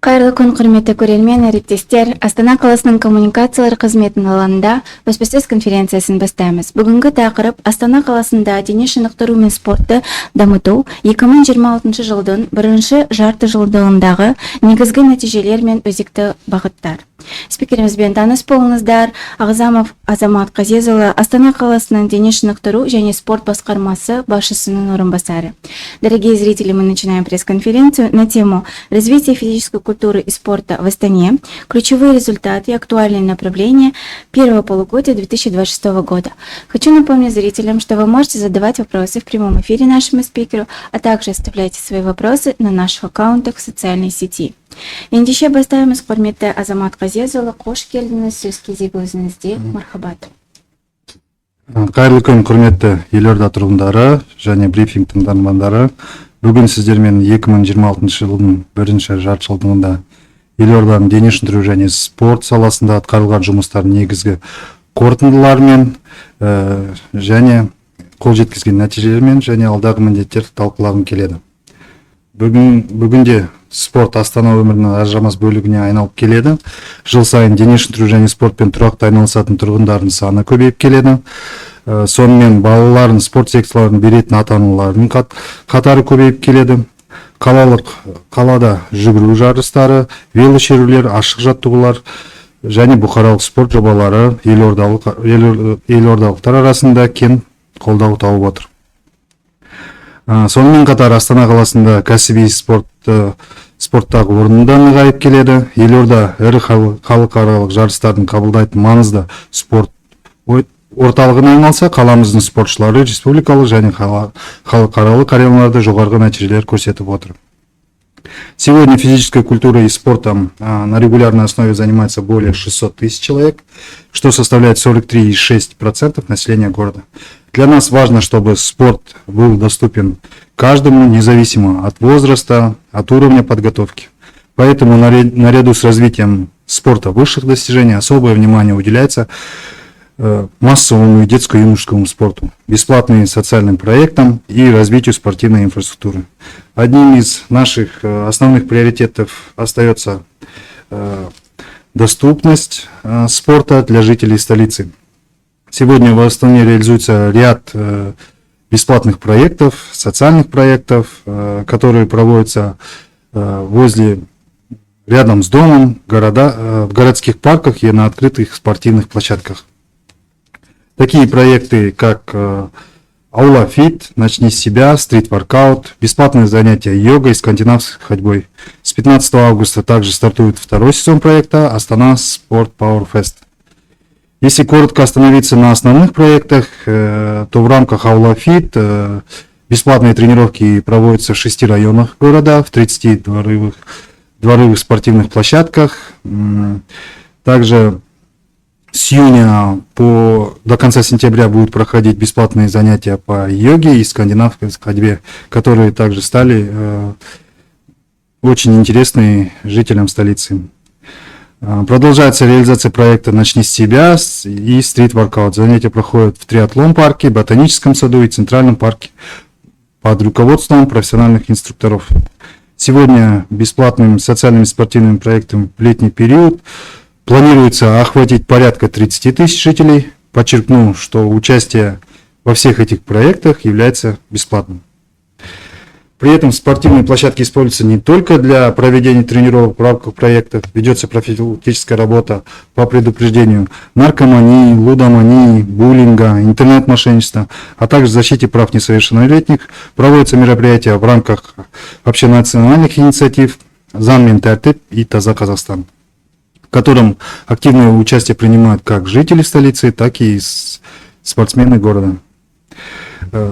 Кайырлы күн, құрметті көрермен, әріптестер. Астана қаласының коммуникациялар қызметінің алаңында баспасөз конференциясын бастаймыз. Бүгінгі тақырып Астана қаласында дене шынықтыру мен спортты дамыту 2026 жылдың бірінші жарты жылдығындағы негізгі нәтижелер мен өзекті бағыттар. Спикерімізбен таныс болыңыздар. Ағзамов Азамат Қазезұлы, Астана қаласының дене шынықтыру және спорт басқармасы басшысының орынбасары. Дорогие зрители, мы начинаем пресс-конференцию на тему «Развитие физической культуры и спорта в Астане. Ключевые результаты и актуальные направления первого полугодия 2026 года». Хочу напомнить зрителям, что вы можете задавать вопросы в прямом эфире нашему спикеру, а также оставляйте свои вопросы на наших аккаунтах в социальной сети. Ендеше бастаймыз, құрметті Азамат Қазезұлы, қош келдіңіз, сөз кезегі өзіңізде, мархабат. Қайырлы күн, құрметті елорда тұрғындары және брифинг тыңдармандары. Бүгін сіздермен 2026 жылдың бірінші жартыжылдығында елорданың дене шынықтыру және спорт саласында атқарылған жұмыстардың негізгі қорытындыларымен және қол жеткізген нәтижелермен және алдағы міндеттерді талқылағым келеді. Бүгінде спорт Астана өмірінің ажырамас бөлігіне айналып келеді. Жыл сайын дене шынықтыру және спортпен тұрақты айналысатын тұрғындардың саны көбейіп келеді. Сонымен балалардың спорт секцияларын беретін ата-аналардың қатары көбейіп келеді. Қалада жүгіру жарыстары, велошерулер, ашық жаттығулар және бұқаралық спорт жобалары елордалықтар арасында кең қолдау тауып отыр. Сонымен қатар Астана қаласында кәсіби спорттағы орнында нығайып келеді. Елорда ірі халықаралық жарыстардың қабылдайтын маңызды спорт орталығына айналса, қаламыздың спортшылары республикалық және халықаралық арналарда жоғарғы нәтижелер көрсетіп отыр. Сегодня физической культурой и спортом на регулярной основе занимается более 600 тысяч человек, что составляет 43,6% населения города. Для нас важно, чтобы спорт был доступен каждому, независимо от возраста, от уровня подготовки. Поэтому наряду с развитием спорта высших достижений особое внимание уделяется массовому и детско-юношескому спорту, бесплатным социальным проектам и развитию спортивной инфраструктуры. Одним из наших основных приоритетов остается доступность спорта для жителей столицы. Сегодня в Астане реализуется ряд бесплатных проектов, социальных проектов, которые проводятся рядом с домом, в городских парках и на открытых спортивных площадках. Такие проекты, как Аула Фит, Начни с себя, стрит-воркаут, бесплатные занятия йогой и скандинавской ходьбой. С 15 августа также стартует второй сезон проекта Астана Спорт Power Fest. Если коротко остановиться на основных проектах, то в рамках Аула Фит бесплатные тренировки проводятся в 6 районах города, в 30 дворовых спортивных площадках. Также с июня до конца сентября будут проходить бесплатные занятия по йоге и скандинавской ходьбе, которые также стали очень интересны жителям столицы. Продолжается реализация проекта «Начни с себя» и стрит-воркаут. Занятия проходят в триатлон-парке, ботаническом саду и центральном парке под руководством профессиональных инструкторов. Сегодня бесплатным социальным и спортивным проектом в летний период планируется охватить порядка 30 тысяч жителей. Подчеркну, что участие во всех этих проектах является бесплатным. При этом спортивные площадки используются не только для проведения тренировок в рамках проектов, ведется профилактическая работа по предупреждению наркомании, лудомании, буллинга, интернет-мошенничества, а также защите прав несовершеннолетних. Проводятся мероприятия в рамках общенациональных инициатив «Зан Тәртіп» и «Таза Казахстан», в котором активное участие принимают как жители столицы, так и спортсмены города.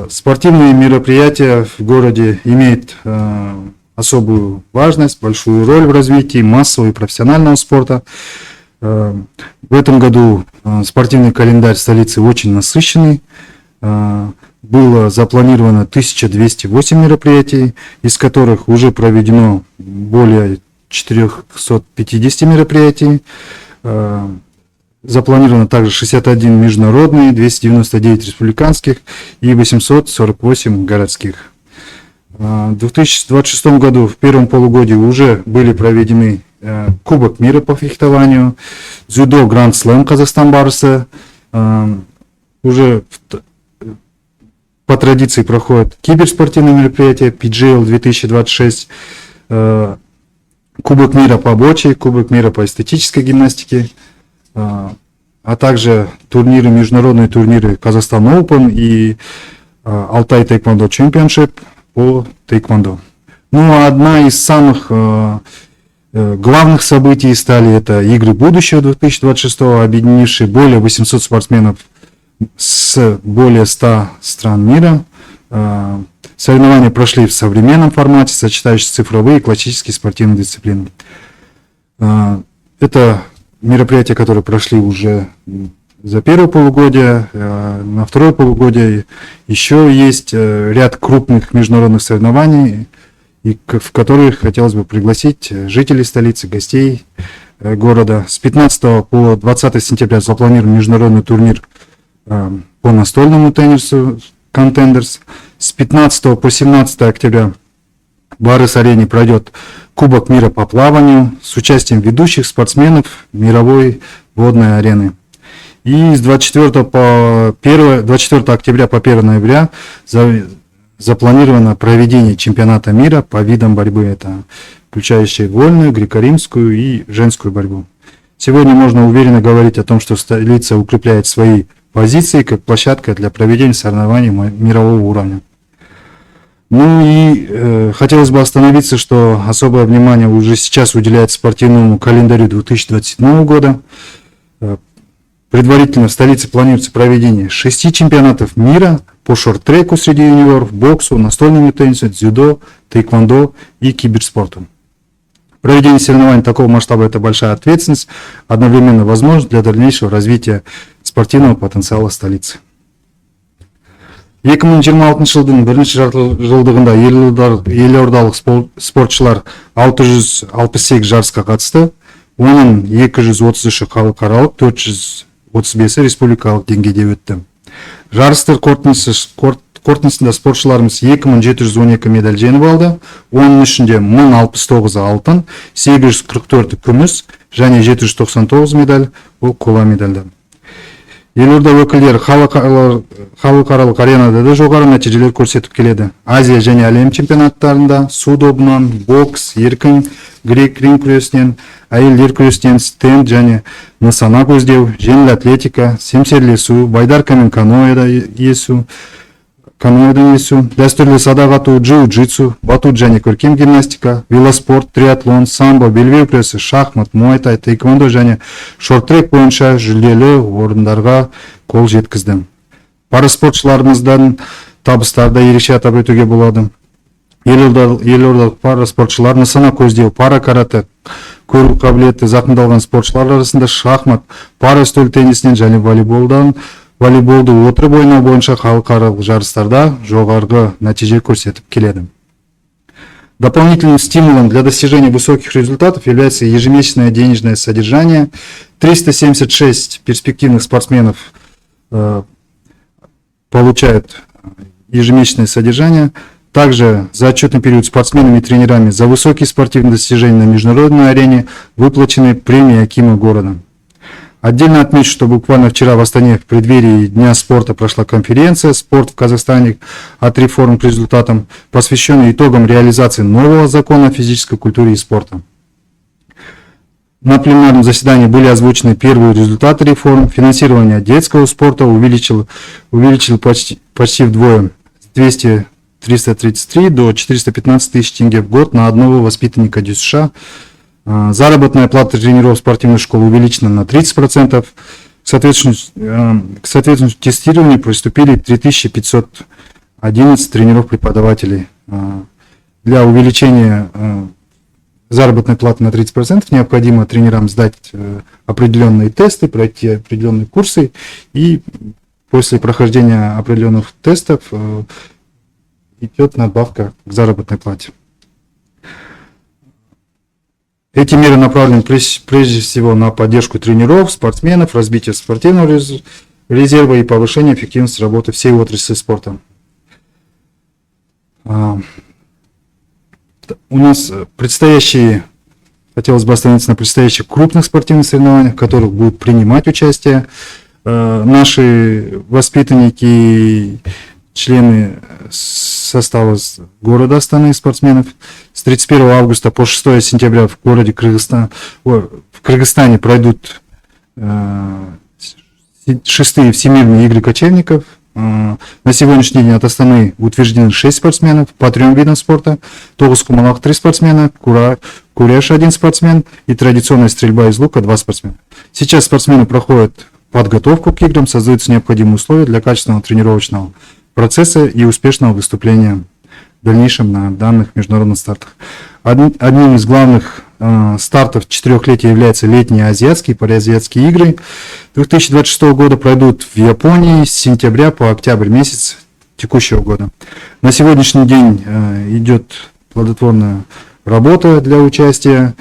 Спортивные мероприятия в городе имеют особую важность, большую роль в развитии массового и профессионального спорта. В этом году спортивный календарь столицы очень насыщенный. Было запланировано 1208 мероприятий, из которых уже проведено более 450 мероприятий. Запланировано также 61 международные, 299 республиканских и 848 городских. В 2026 году в первом полугодии уже были проведены Кубок мира по фехтованию, дзюдо Гранд Слэм Казахстан барысы, уже по традиции проходят киберспортивные мероприятия, PGL 2026, Кубок мира по боче, Кубок мира по эстетической гимнастике, а также турниры, международные турниры Казахстан Open и Алтай Тэквондо Чемпионшип по тэквондо. Ну, а одна из самых главных событий стали это Игры будущего 2026, объединившие более 800 спортсменов с более 100 стран мира. Соревнования прошли в современном формате, сочетающие цифровые и классические спортивные дисциплины. Это мероприятия, которые прошли уже за первое полугодие. На второе полугодие еще есть ряд крупных международных соревнований, в которых хотелось бы пригласить жителей столицы, гостей города. С 15 по 20 сентября запланирован международный турнир по настольному теннису Contenders. С 15 по 17 октября в Барыс-арене пройдет Кубок мира по плаванию с участием ведущих спортсменов мировой водной арены. И с 24 октября по 1 ноября запланировано проведение чемпионата мира по видам борьбы, это включающие вольную, греко-римскую и женскую борьбу. Сегодня можно уверенно говорить о том, что столица укрепляет свои позиции как площадка для проведения соревнований мирового уровня. Ну и хотелось бы остановиться, что особое внимание уже сейчас уделяется спортивному календарю 2027 года. Предварительно в столице планируется проведение 6 чемпионатов мира по шорт-треку среди юниоров, боксу, настольному теннису, дзюдо, тэквондо и киберспорту. Проведение соревнований такого масштаба – это большая ответственность, одновременно возможность для дальнейшего развития спортивного потенциала столицы. 2026 жылдың бірінші жартыжылдығында елордалық спортшылар 668 жарысқа қатысты, оның 233-і халықаралық, 435-і республикалық деңгейде өтті. Жарыстар қорытындысында спортшыларымыз 2712 медаль жеңіп алды, оның ішінде 1069 алтын, 844 күміс және 799 медаль ол қола медальдар. Елорда өкілдері халықаралық аренада да жоғары нәтижелер көрсетіп келеді. Азия және әлем чемпионаттарында су добынан, бокс, еркін грек-рим күресінен, әйелдер күресінен стенд және нысана көздеу, жеңіл атлетика, семсерлесу, байдарка мен каноэден есу, дәстүрлі садақ ату, джиу-джитсу, батут және көркем гимнастика, велоспорт, триатлон, самбо, белбеу күресі, шахмат, муайтай, тэквондо және шорт-трек бойынша жүлделі орындарға қол жеткізді. Пара спортшыларымыздан табыстарды ерекше атап өтуге болады. Елордалық пара спортшылар нысана көздеу, пара карате, көру қабілеті зақымдалған спортшылар арасында шахмат, пара үстел теннисінен және волейболды отырып ойнау бойынша халықаралық жарыстарда жоғарғы нәтиже көрсетіп келеді. Дополнительным стимулом для достижения высоких результатов является ежемесячное денежное содержание. 376 перспективных спортсменов получают ежемесячное содержание. Также за отчетный период спортсменами и тренерами за высокие спортивные достижения на международной арене выплачены премии акима города. Отдельно отмечу, что буквально вчера в Астане в преддверии Дня спорта прошла конференция «Спорт в Казахстане. От реформ к результатам», посвященная итогам реализации нового закона о физической культуре и спорта. На пленарном заседании были озвучены первые результаты реформ. Финансирование детского спорта увеличил почти вдвое, с 333 до 415 тысяч тенге в год на одного воспитанника ДЮСШ. Заработная плата тренеров спортивных школ увеличена на 30%. К соответствующему тестированию приступили 3511 тренеров-преподавателей. Для увеличения заработной платы на 30% необходимо тренерам сдать определенные тесты, пройти определенные курсы, и после прохождения определенных тестов идет надбавка к заработной плате. Эти меры направлены прежде всего на поддержку тренеров, спортсменов, развитие спортивного резерва и повышение эффективности работы всей отрасли спорта. У нас предстоящие Хотелось бы остановиться на предстоящих крупных спортивных соревнованиях, в которых будут принимать участие наши воспитанники, члены состава города Астаны спортсменов. С 31 августа по 6 сентября в городе в Кыргызстане пройдут 6-е всемирные игры кочевников. На сегодняшний день от Астаны утверждены 6 спортсменов по 3 видам спорта, тоғызқұмалақ 3 спортсмена, куреш 1 спортсмен и традиционная стрельба из лука 2 спортсмена. Сейчас спортсмены проходят подготовку к играм, создаются необходимые условия для качественного тренировочного процесса и успешного выступления в дальнейшем на данных международных стартах. Одним из главных стартов 4-летия являются летние азиатские и паразиатские игры. 2026 года пройдут в Японии с сентября по октябрь месяц текущего года. На сегодняшний день идет плодотворная работа для участия.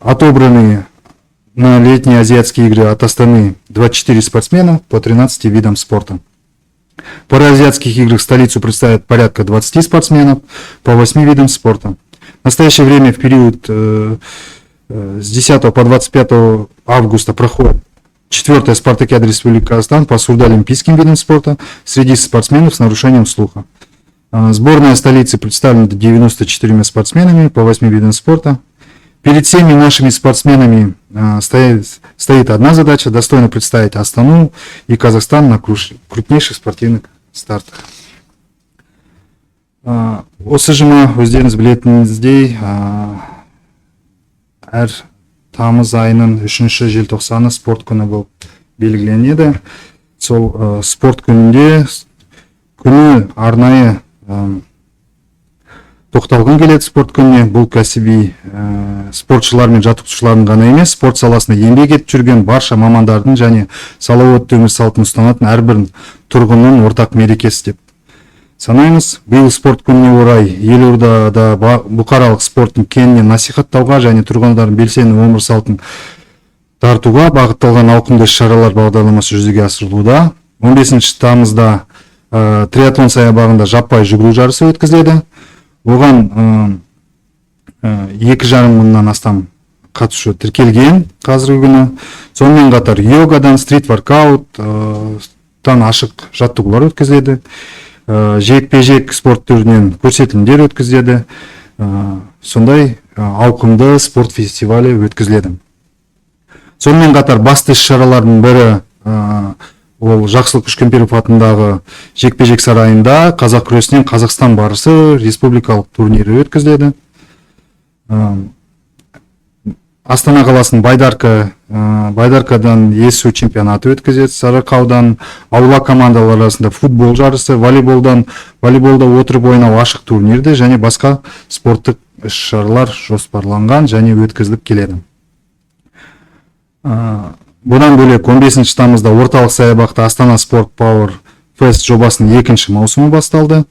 Отобраны на летние азиатские игры от Астаны 24 спортсмена по 13 видам спорта. В паразиатских играх столицу представят порядка 20 спортсменов по 8 видам спорта. В настоящее время в период с 10 по 25 августа проходит 4-я спартакиада Республики Казахстан по сурдоолимпийским видам спорта среди спортсменов с нарушением слуха. Сборная столицы представлена 94 спортсменами по 8 видам спорта. Перед всеми нашими спортсменами стоит одна задача – достойно представить Астану и Казахстан на крупнейших спортивных стартах. Осы жұма өздеріңіз білетініздей әр тамыз айының 3 желтоқсаны спорт күні болып белгіленеді. Сол спорт күнінде күні арнайы тоқталғым келеді спорт күніне. Бұл кәсіби спортшылар мен жаттықтырушылардың ғана емес, спорт саласында еңбек етіп жүрген барша мамандардың және салауатты өмір салтын ұстанатын әрбір тұрғынның ортақ мерекесі деп санаймыз. Биыл спорт күніне орай елордада бұқаралық спорттың кеңінен насихаттауға және тұрғындардың белсенді өмір салтын тартуға бағытталған ауқымды іс-шаралар бағдарламасы жүзеге асырылуда. 15 тамызда триатлон саябағында жаппай жүгіру жарысы өткізіледі. Оған 2,5 мыңнан астам қатысушы тіркелген қазіргі күні. Сонымен қатар йогадан, стрит-воркауттан ашық жаттығулар өткізіледі. Жекпе-жек спорт түрінен көрсетілімдер өткізіледі. Сондай ауқымды спорт фестивалі өткізіледі. Сонымен қатар басты іс-шаралардың бірі ол Жақсылық Үшкемпіров атындағы жекпе-жек сарайында қазақ күресінен Қазақстан барысы республикалық турнирі өткізіледі. Астана қаласының Байдаркадан есу чемпионаты өткізеді. Сарыарқаудан аула командалар арасында футбол жарысы, волейболда отырып ойнау ашық турнирді және басқа спорттық іс-шаралар жоспарланған және өткізіліп келеді. Бұдан бөлек 15 тамызда орталық саябақта Астана Спорт Power Fest жобасының 2-ші маусымы басталады.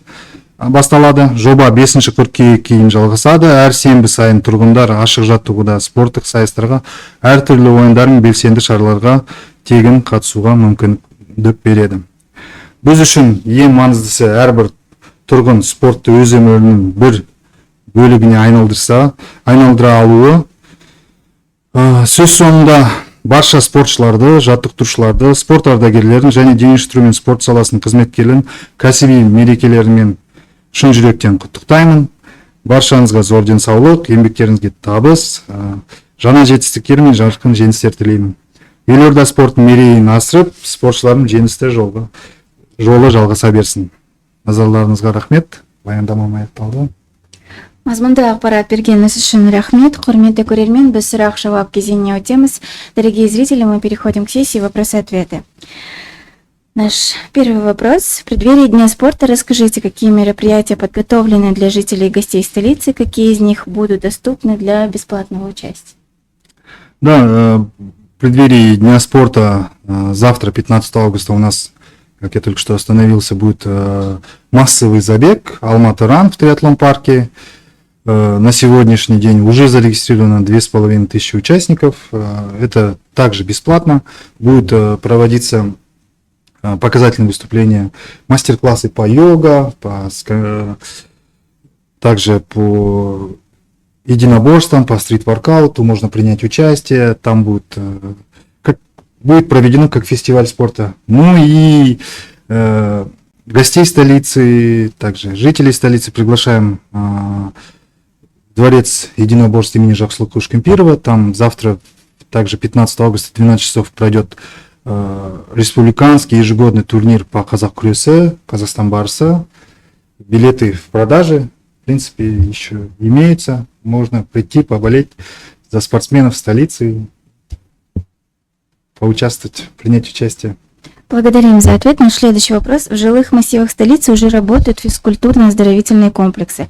Жоба 5-ші қыркүйекке кейін жалғасады. Әр сенбі сайын тұрғындар ашық жаттығуда спорттық сайыстарға, әртүрлі ойындар мен белсенді шараларға тегін қатысуға мүмкіндік береді. Біз үшін ең маңыздысы әрбір тұрғын спортты өз өмірінің бір бөлігіне айналдыра алуы. Сөз соңында барша спортшыларды, жаттықтырушыларды, спорт ардагерлерін және дене шынықтыру мен спорт саласының қызметкерлерін кәсіби мерекелерімен шын жүректен құттықтаймын. Баршаңызға зор денсаулық, еңбектеріңізге табыс, жаңа жетістіктер мен жарқын жеңістер тілеймін. Елорда спорттың мерейін асырып, спортшылардың жеңісті жолы жалғаса берсін. Назарларыңызға рахмет. Баяндамам аяқталды. Мазмұнды ақпарат бергеніңіз үшін рахмет. Құрметті көрермен, біз сұрақ-жауап кезеңіне өтеміз. Дорогие зрители, мы переходим к сессии вопросы-ответы. Наш первый вопрос. В преддверии Дня спорта расскажите, какие мероприятия подготовлены для жителей и гостей столицы, какие из них будут доступны для бесплатного участия? Да, в преддверии Дня спорта завтра, 15 августа, у нас, как я только что остановился, будет массовый забег Алматы-Ран в триатлон-парке. На сегодняшний день уже зарегистрировано 2500 участников. Это также бесплатно. Будут проводиться показательные выступления, мастер-классы по йога, также по единоборствам, по стрит-воркауту, можно принять участие, там будет проведено как фестиваль спорта. Ну и гостей столицы, также жителей столицы приглашаем в дворец единоборств имени Жаксылыка Ушкемпирова. Там завтра, также 15 августа, 12 часов пройдет республиканский ежегодный турнир по казах-күресі, Казахстан барысы. Билеты в продаже, в принципе, еще имеются. Можно прийти, поболеть за спортсменов столицы, поучаствовать, принять участие. Благодарим за ответ. Наш следующий вопрос. В жилых массивах столицы уже работают физкультурно-оздоровительные комплексы.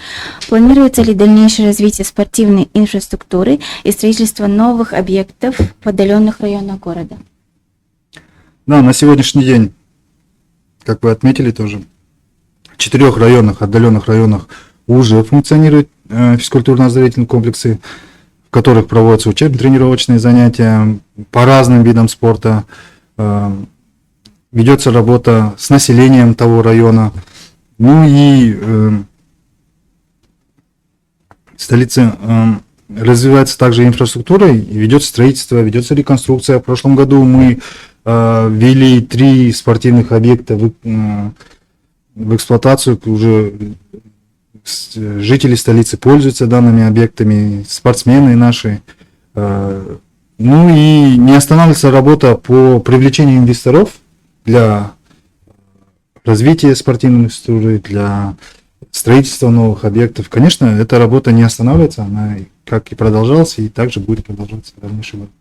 Планируется ли дальнейшее развитие спортивной инфраструктуры и строительство новых объектов в отдаленных районах города? Да, на сегодняшний день, как вы отметили тоже, в 4 отдаленных районах уже функционируют физкультурно-оздоровительные комплексы, в которых проводятся учебно-тренировочные занятия по разным видам спорта. Ведется работа с населением того района. Ну и в столице развивается также инфраструктура, и ведется строительство, ведется реконструкция. В прошлом году мы ввели 3 спортивных объекта в эксплуатацию. Уже жители столицы пользуются данными объектами, спортсмены наши. Ну и не останавливается работа по привлечению инвесторов для развития спортивной инфраструктуры, для строительства новых объектов. Конечно, эта работа не останавливается, она как и продолжалась, и также будет продолжаться в дальнейшем году.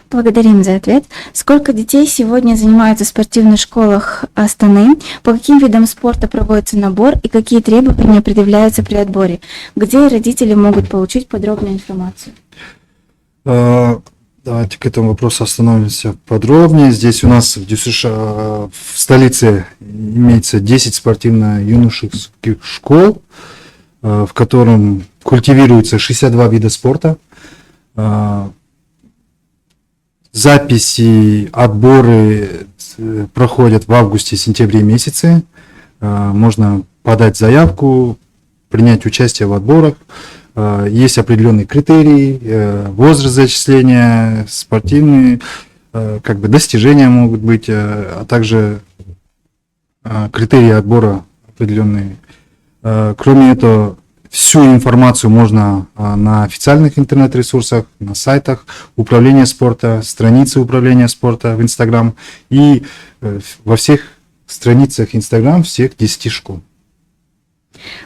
Благодарим за ответ. Сколько детей сегодня занимаются в спортивных школах Астаны? По каким видам спорта проводится набор и какие требования предъявляются при отборе? Где родители могут получить подробную информацию? Давайте к этому вопросу остановимся подробнее. Здесь у нас в столице имеется 10 спортивно-юношеских школ, в котором культивируется 62 вида спорта. Записи, отборы проходят в августе-сентябре месяце. Можно подать заявку, принять участие в отборах. Есть определенные критерии, возраст зачисления, спортивные, достижения могут быть, а также критерии отбора определенные. Кроме этого, всю информацию можно на официальных интернет-ресурсах, на сайтах управления спорта, страницы управления спорта в Инстаграм и во всех страницах Инстаграм всех 10 школ.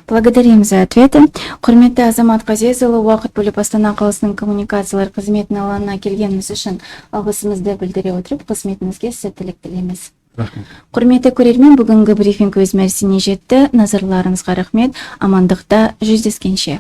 Благодарим за ответы. Құрметті Азамат Қазезұлы, уақыт бөліп Астана қаласының коммуникациялар қызметінің алаңына келгеніңіз үшін алғысымызды білдіре отырып, қызметіңізге сәттілік тілейміз. Құрметті көрермен, бүгінгі брифинг өз мәресіне жетті. Назарларыңызға рахмет. Амандықта жүздескенше.